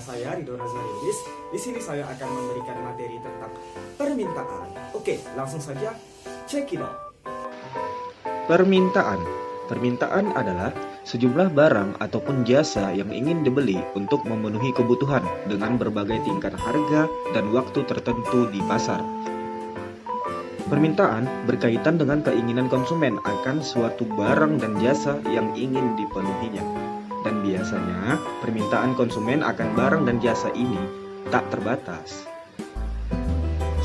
saya Ridho Nazariulis. Di sini saya akan memberikan materi tentang permintaan. Oke, langsung saja check it out. Permintaan. Permintaan adalah sejumlah barang ataupun jasa yang ingin dibeli untuk memenuhi kebutuhan dengan berbagai tingkat harga dan waktu tertentu di pasar. Permintaan berkaitan dengan keinginan konsumen akan suatu barang dan jasa yang ingin dipenuhinya. Dan biasanya, permintaan konsumen akan barang dan jasa ini tak terbatas.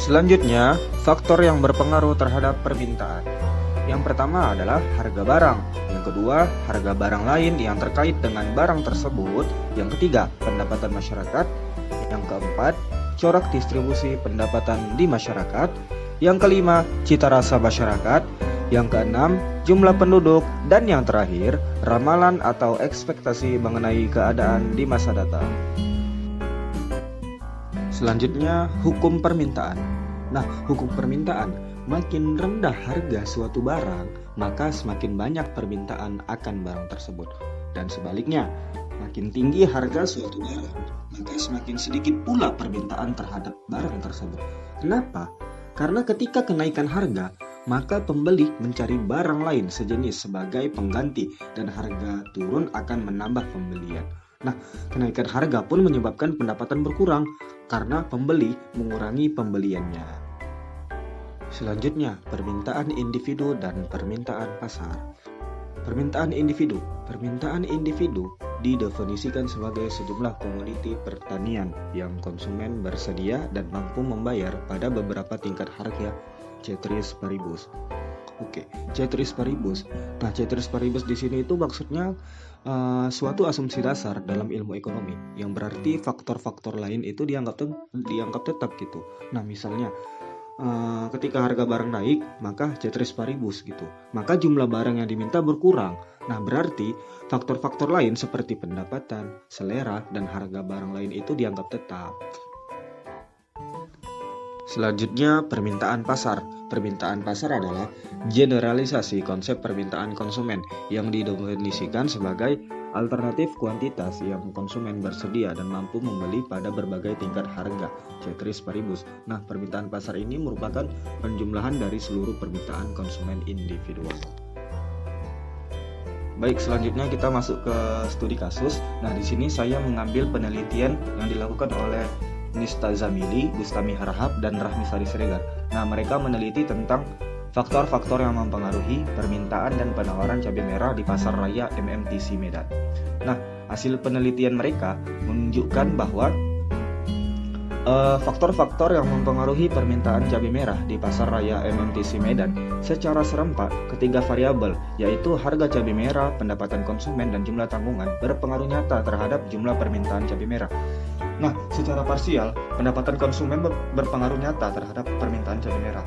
Selanjutnya, faktor yang berpengaruh terhadap permintaan. Yang pertama adalah harga barang. Yang kedua, harga barang lain yang terkait dengan barang tersebut. Yang ketiga, pendapatan masyarakat. Yang keempat, corak distribusi pendapatan di masyarakat. Yang kelima, cita rasa masyarakat. Yang keenam, jumlah penduduk. Dan yang terakhir, ramalan atau ekspektasi mengenai keadaan di masa datang. Selanjutnya, hukum permintaan. Nah, hukum permintaan, makin rendah harga suatu barang, maka semakin banyak permintaan akan barang tersebut. Dan sebaliknya, makin tinggi harga suatu barang, maka semakin sedikit pula permintaan terhadap barang tersebut. Kenapa? Karena ketika kenaikan harga, maka pembeli mencari barang lain sejenis sebagai pengganti dan harga turun akan menambah pembelian. Nah, kenaikan harga pun menyebabkan pendapatan berkurang karena pembeli mengurangi pembeliannya. Selanjutnya, permintaan individu dan permintaan pasar. Permintaan individu. Permintaan individu didefinisikan sebagai sejumlah komoditi pertanian yang konsumen bersedia dan mampu membayar pada beberapa tingkat harga ceteris paribus. Oke, ceteris paribus. Nah, ceteris paribus di sini itu maksudnya suatu asumsi dasar dalam ilmu ekonomi yang berarti faktor-faktor lain itu dianggap tetap gitu. Nah, misalnya ketika harga barang naik, maka ceteris paribus gitu. Maka jumlah barang yang diminta berkurang. Nah, berarti faktor-faktor lain seperti pendapatan, selera, dan harga barang lain itu dianggap tetap. Selanjutnya, permintaan pasar. Permintaan pasar adalah generalisasi konsep permintaan konsumen yang didefinisikan sebagai alternatif kuantitas yang konsumen bersedia dan mampu membeli pada berbagai tingkat harga, ceteris paribus. Nah, permintaan pasar ini merupakan penjumlahan dari seluruh permintaan konsumen individual. Baik, selanjutnya kita masuk ke studi kasus. Nah, di sini saya mengambil penelitian yang dilakukan oleh Nista Zamili, Bustami Harahap, dan Rahmi Sari Siregar. Nah, mereka meneliti tentang faktor-faktor yang mempengaruhi permintaan dan penawaran cabai merah di pasar raya MMTC Medan. Nah, hasil penelitian mereka menunjukkan bahwa faktor-faktor yang mempengaruhi permintaan cabai merah di pasar raya MMTC Medan secara serempak ketiga variabel, yaitu harga cabai merah, pendapatan konsumen, dan jumlah tanggungan berpengaruh nyata terhadap jumlah permintaan cabai merah. Nah, secara parsial, pendapatan konsumen berpengaruh nyata terhadap permintaan cabai merah.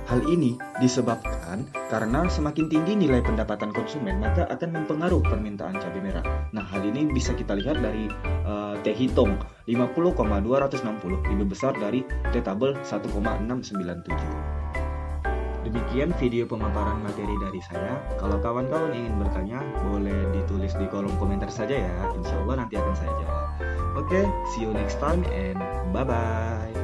Hal ini disebabkan karena semakin tinggi nilai pendapatan konsumen, maka akan mempengaruhi permintaan cabai merah. Nah, hal ini bisa kita lihat dari T hitung 50,260 lebih besar dari T tabel 1,697. Demikian video pemaparan materi dari saya. Kalau kawan-kawan ingin bertanya, boleh ditulis di kolom komentar saja ya. Insya Allah nanti akan saya jawab. Oke, see you next time and bye-bye.